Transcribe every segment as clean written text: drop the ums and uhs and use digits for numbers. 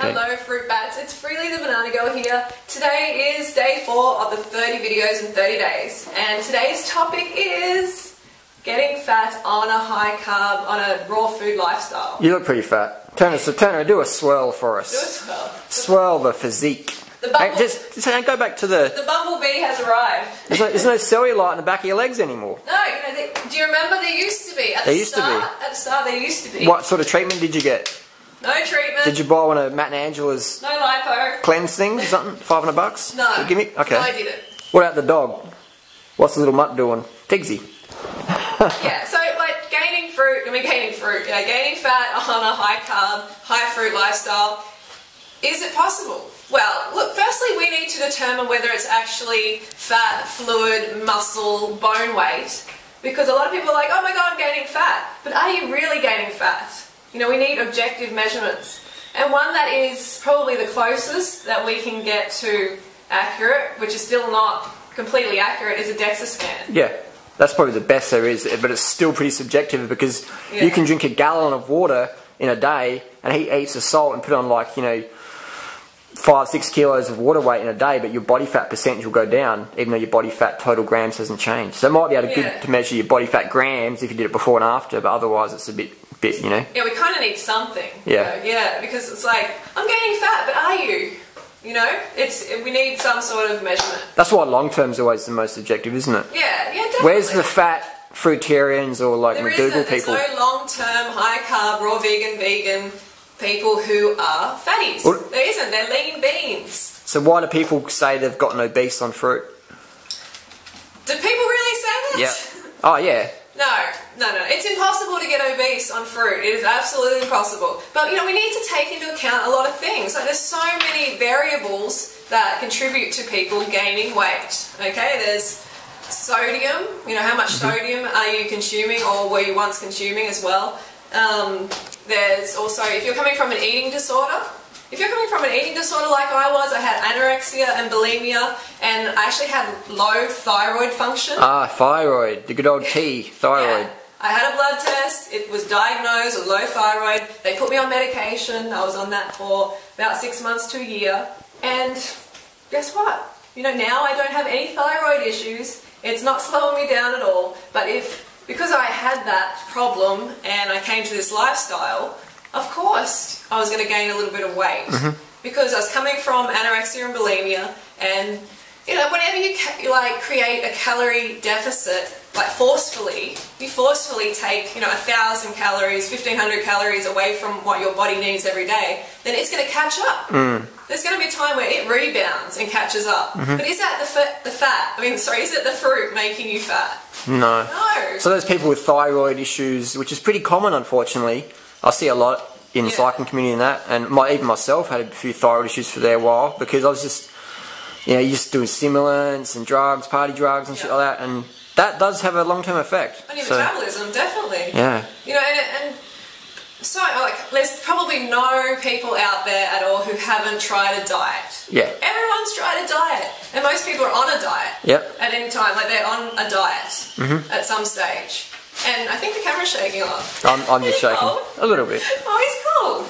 Okay. Hello fruit bats, it's Freely the Banana Girl here. Today is day 4 of the 30 videos in 30 days. And today's topic is getting fat on a high carb, on a raw food lifestyle. You look pretty fat. Turner, do a swirl for us. Do a swirl. Swirl the physique. Hey, just go back to the... The bumblebee has arrived. There's no cellulite in the back of your legs anymore. No, do you remember there used to be? At the start there used to be. What sort of treatment did you get? No treatment. Did you buy one of Matt and Angela's no lipo cleanse things or something? $500? No. So give me, okay. No, I didn't. What about the dog? What's the little mutt doing? Tigsy. Yeah, so like gaining fat on a high carb, high fruit lifestyle, is it possible? Well, look, firstly we need to determine whether it's actually fat, fluid, muscle, bone weight, because a lot of people are like, oh my god, I'm gaining fat, but are you really gaining fat? You know, we need objective measurements. And one that is probably the closest that we can get to accurate, which is still not completely accurate, is a DEXA scan. Yeah, that's probably the best there is, but it's still pretty subjective because you can drink a gallon of water in a day and eat heaps of salt and put on, like, you know, 5-6 kilos of water weight in a day, but your body fat percentage will go down even though your body fat total grams hasn't changed. So it might be able to measure your body fat grams if you did it before and after, but otherwise it's a bit, you know. Yeah, we kind of need something. Yeah. You know? Yeah, because it's like, I'm gaining fat, but are you? You know, we need some sort of measurement. That's why long term is always the most objective, isn't it? Yeah, definitely. Where's the fat fruitarians or like McDougall people? There's no long-term, high-carb, raw vegan people who are fatties. Well, there isn't. They're lean beans. So why do people say they've gotten obese on fruit? Do people really say that? Yeah. Oh, yeah. No. It's impossible to get obese on fruit. It is absolutely impossible. But, you know, we need to take into account a lot of things. Like, there's so many variables that contribute to people gaining weight. Okay, there's sodium. You know, how much sodium are you consuming or were you once consuming as well? There's also, if you're coming from an eating disorder, like I was, I had anorexia and bulimia, and I actually had low thyroid function. Ah, thyroid, the good old T, thyroid. Yeah. I had a blood test, it was diagnosed with low thyroid, they put me on medication, I was on that for about 6 months to a year, and guess what? You know, now I don't have any thyroid issues, it's not slowing me down at all, but because I had that problem and I came to this lifestyle, of course I was going to gain a little bit of weight. Because I was coming from anorexia and bulimia, and you know, whenever you create a calorie deficit, like you forcefully take, you know, 1,000 calories, 1,500 calories away from what your body needs every day, then it's going to catch up. There's going to be a time where it rebounds and catches up. But is that is it the fruit making you fat? No. No. So those people with thyroid issues, which is pretty common unfortunately, I see a lot in the cycling community and that, and even myself had a few thyroid issues for a while because I was just, you know, just doing stimulants and drugs, party drugs and shit like that, and that does have a long-term effect. On your metabolism, definitely. Yeah. You know, and so, like, there's probably no people out there at all who haven't tried a diet. Yeah. Everyone's tried a diet. And most people are on a diet. Yep. At any time. Like, they're on a diet at some stage. And I think the camera's shaking off. I'm just shaking. Cold? A little bit. Oh, he's cold.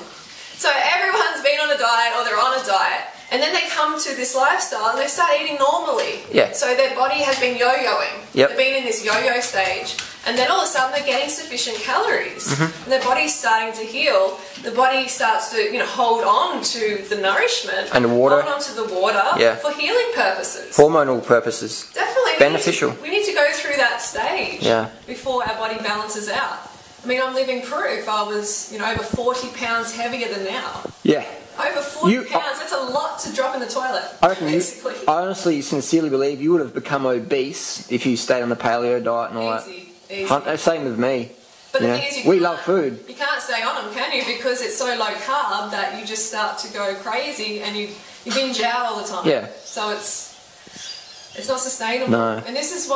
So everyone's been on a diet or they're on a diet. And then they come to this lifestyle and they start eating normally. Yeah. So their body has been yo-yoing. Yep. They've been in this yo-yo stage. And then all of a sudden they're getting sufficient calories. And their body's starting to heal. The body starts to, you know, hold on to the nourishment. And the water. Hold on to the water for healing purposes. Hormonal purposes. Definitely. Beneficial. We need to go through that stage before our body balances out. I mean, I'm living proof. I was, you know, over 40 pounds heavier than now. Yeah. Over 40 pounds, that's a lot to drop in the toilet, I reckon basically. I honestly, sincerely believe you would have become obese if you stayed on the paleo diet and all that. Easy. Same with me. But the thing is, we love food. You can't stay on them, can you? Because it's so low carb that you just start to go crazy and you binge out all the time. Yeah. So it's not sustainable. No. And this is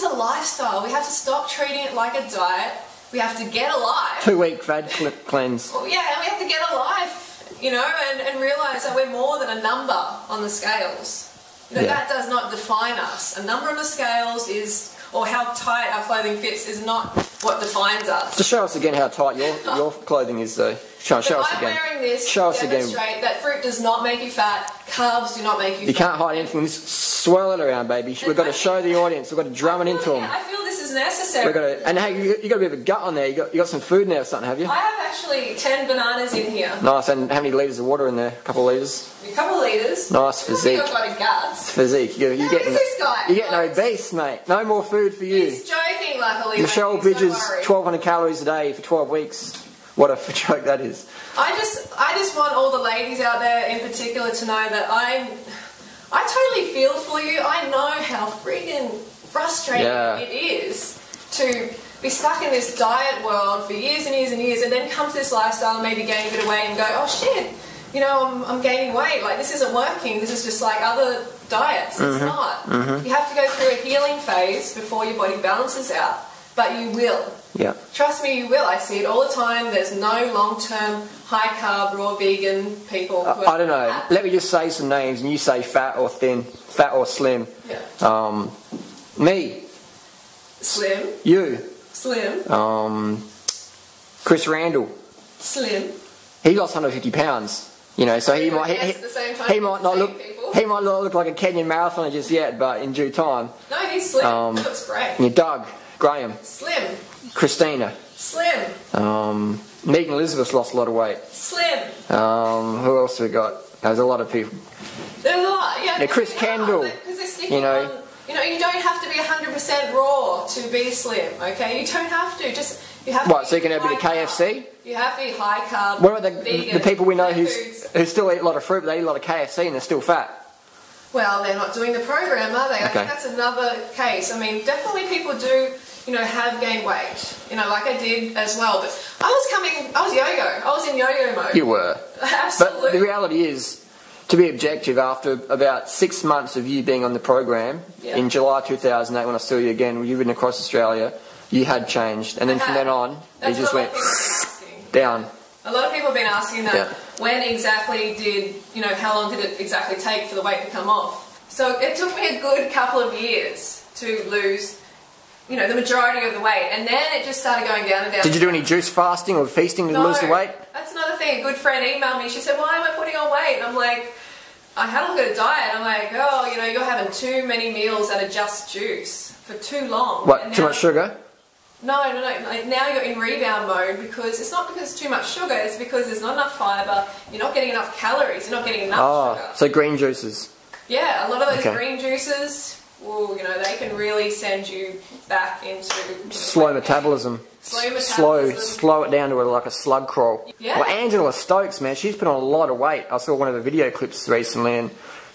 a lifestyle. We have to stop treating it like a diet. We have to get alive. 2-week fad cleanse. Well, yeah, and we have to get alive. You know, and realise that we're more than a number on the scales. You know, that does not define us. A number on the scales is, or how tight our clothing fits, is not what defines us. Just show us again how tight your clothing is, though. Show us again. I'm wearing this show to us demonstrate again. that fruit does not make you fat, carbs do not make you fat. You can't hide anything. Just swirl it around, baby. We've got to show the audience. We've got to drum it into them. I feel this is necessary. We've got to, and hey, you got a bit of a gut on there. You got some food in there or something, have you? I have actually 10 bananas in here. Nice. And how many litres of water in there? A couple of litres? A couple of litres. Nice physique. I've got a guts. Physique. You're Who getting, is this guy? you're getting obese, mate. No more food for you. He's joking, luckily. Michelle ladies, Bridges, don't worry. 1,200 calories a day for 12 weeks. What a joke that is. I just want all the ladies out there in particular to know that I totally feel for you. I know how freaking frustrating it is to be stuck in this diet world for years and years and years, and then come to this lifestyle and maybe gain a bit of weight and go, oh shit, you know, I'm gaining weight. Like, this isn't working. This is just like other diets. It's not. You have to go through a healing phase before your body balances out. But you will. Yeah. Trust me, you will. I see it all the time. There's no long-term, high-carb, raw vegan people. I don't know. Fat. Let me just say some names, and you say fat or thin, fat or slim. Yeah. Me. Slim. You. Slim. Chris Randall. Slim. He lost 150 pounds. You know, so he might not look like a Kenyan marathoner just yet, but in due time. No, he's slim. He looks great. Yeah, Doug, Graham. Slim. Christina. Slim. Megan Elizabeth's lost a lot of weight. Slim. Who else have we got? There's a lot of people. There's a lot, yeah. Chris Kendall. You know, you don't have to be 100% raw to be slim, okay? You don't have to. You have to. What, so you can have a bit of KFC? You have to be high carb. What about vegan, the people we know who foods. still eat a lot of fruit, but they eat a lot of KFC and they're still fat? Well, they're not doing the program, are they? I think that's another case. I mean, definitely people do, you know, have gained weight. You know, like I did as well. But I was yo-yo. I was in yo-yo mode. You were. Absolutely. But the reality is, to be objective, after about 6 months of you being on the program, in July 2008, when I saw you again, you've been across Australia, you had changed. And then from then on, you just went down. A lot of people have been asking that. When exactly how long did it exactly take for the weight to come off? So it took me a good couple of years to lose, you know, the majority of the weight. And then it just started going down and down. Did you do any juice fasting or feasting to lose the weight? That's another thing. A good friend emailed me. She said, why am I putting on weight? And I'm like, I had a look at a diet. I'm like, oh, you know, you're having too many meals that are just juice for too long. What, too much sugar? No. Like, now you're in rebound mode because it's not because it's too much sugar. It's because there's not enough fibre. You're not getting enough calories. You're not getting enough sugar. So green juices. Yeah, a lot of those green juices, well, you know, they can really send you back into slow metabolism. Slow it down to like a slug crawl. Yeah. Well, Angela Stokes, man, she's put on a lot of weight. I saw one of the video clips recently, and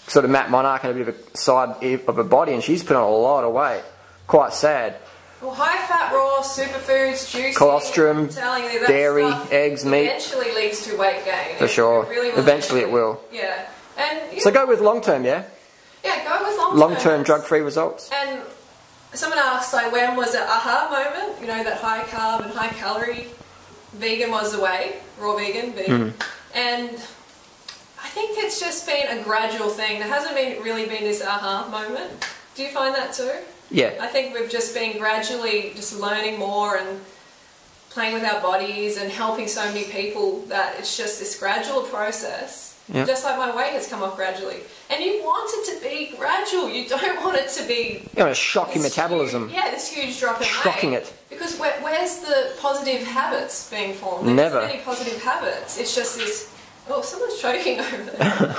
sort of Matt Monarch had a bit of a side of her body, and she's put on a lot of weight. Quite sad. Well, high-fat, raw, superfoods, juice, colostrum, dairy, eggs, meat. Eventually leads to weight gain. For sure. Really Eventually it will. Yeah. And so go with long-term, yeah? Yeah, go with long-term. Long-term drug-free results. And someone asks, like, when was the aha moment? You know, that high-carb and high-calorie vegan was the way. Raw vegan. And I think it's just been a gradual thing. There hasn't really been this aha moment. Do you find that too? Yeah. I think we've just been gradually just learning more and playing with our bodies and helping so many people that it's just this gradual process. Yeah. Just like my weight has come off gradually. And you want it to be gradual. You don't want it to be... You want to shock your metabolism. This huge drop in weight. Shocking it. Because where's the positive habits being formed? Never. There isn't any positive habits. It's just this... Oh, someone's choking over there.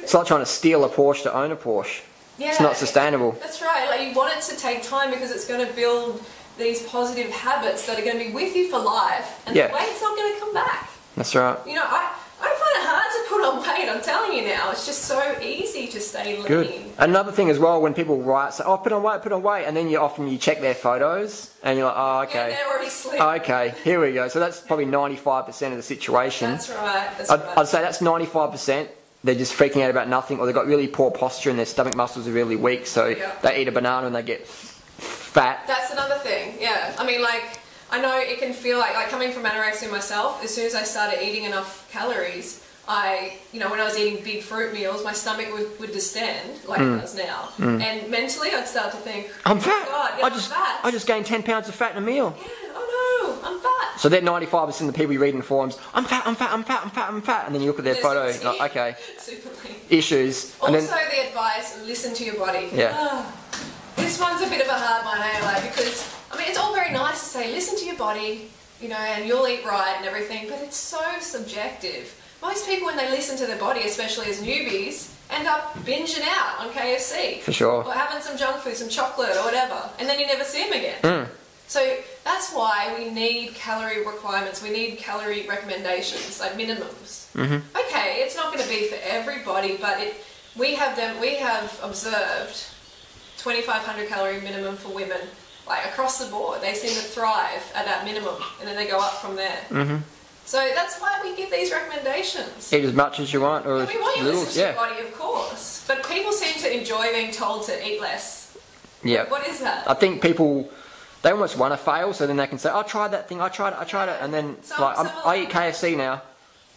It's like trying to steal a Porsche to own a Porsche. Yeah, it's not sustainable. That's right. Like, you want it to take time because it's going to build these positive habits that are going to be with you for life, and the weight's not going to come back. That's right. You know, I find it hard to put on weight. I'm telling you now, it's just so easy to stay lean. Good. Another thing as well, when people write, say, "Oh, put on weight," and then you check their photos, and you're like, "Oh, okay." Yeah, they're already slim. Okay, here we go. So that's probably 95% of the situation. That's right. I'd say that's 95%. They're just freaking out about nothing, or they've got really poor posture and their stomach muscles are really weak, so they eat a banana and they get fat. That's another thing, yeah. I mean, like, I know it can feel like coming from anorexia myself, as soon as I started eating enough calories, when I was eating big fruit meals, my stomach would distend like it does now. And mentally, I'd start to think, I'm fat. Oh God, yeah, I'm fat. I just gained 10 pounds of fat in a meal. Yeah, oh no, I'm fat. So they're 95% of the people you read in forums, I'm fat, I'm fat, I'm fat, I'm fat, I'm fat. And then you look at their photo, and you're like, okay, issues. Also, and then, the advice, listen to your body. Yeah. This one's a bit of a hard one, because, it's all very nice to say, listen to your body, and you'll eat right and everything, but it's so subjective. Most people, when they listen to their body, especially as newbies, end up binging out on KFC. For sure. Or having some junk food, some chocolate or whatever, and then you never see them again. So that's why we need calorie requirements, we need calorie recommendations, like minimums. Okay, it's not going to be for everybody, but we have observed 2,500 calorie minimum for women, like across the board. They seem to thrive at that minimum, and then they go up from there. So that's why we give these recommendations. Eat as much as you want, or we want you to listen to your body, of course. But people seem to enjoy being told to eat less. Yeah. What is that? I think people, they almost want to fail, so then they can say, I tried that thing, I tried it, and then I eat KFC now.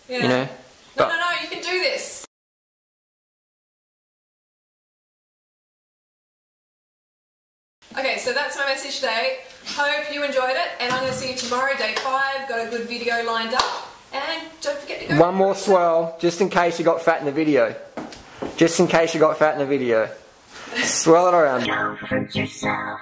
Yeah. No, you can do this. Okay, so that's my message today. Hope you enjoyed it, and I'm going to see you tomorrow, day 5. Got a good video lined up, and don't forget to go. One more swirl, just in case you got fat in the video. Just in case you got fat in the video. Swirl it around. Don't hurt yourself.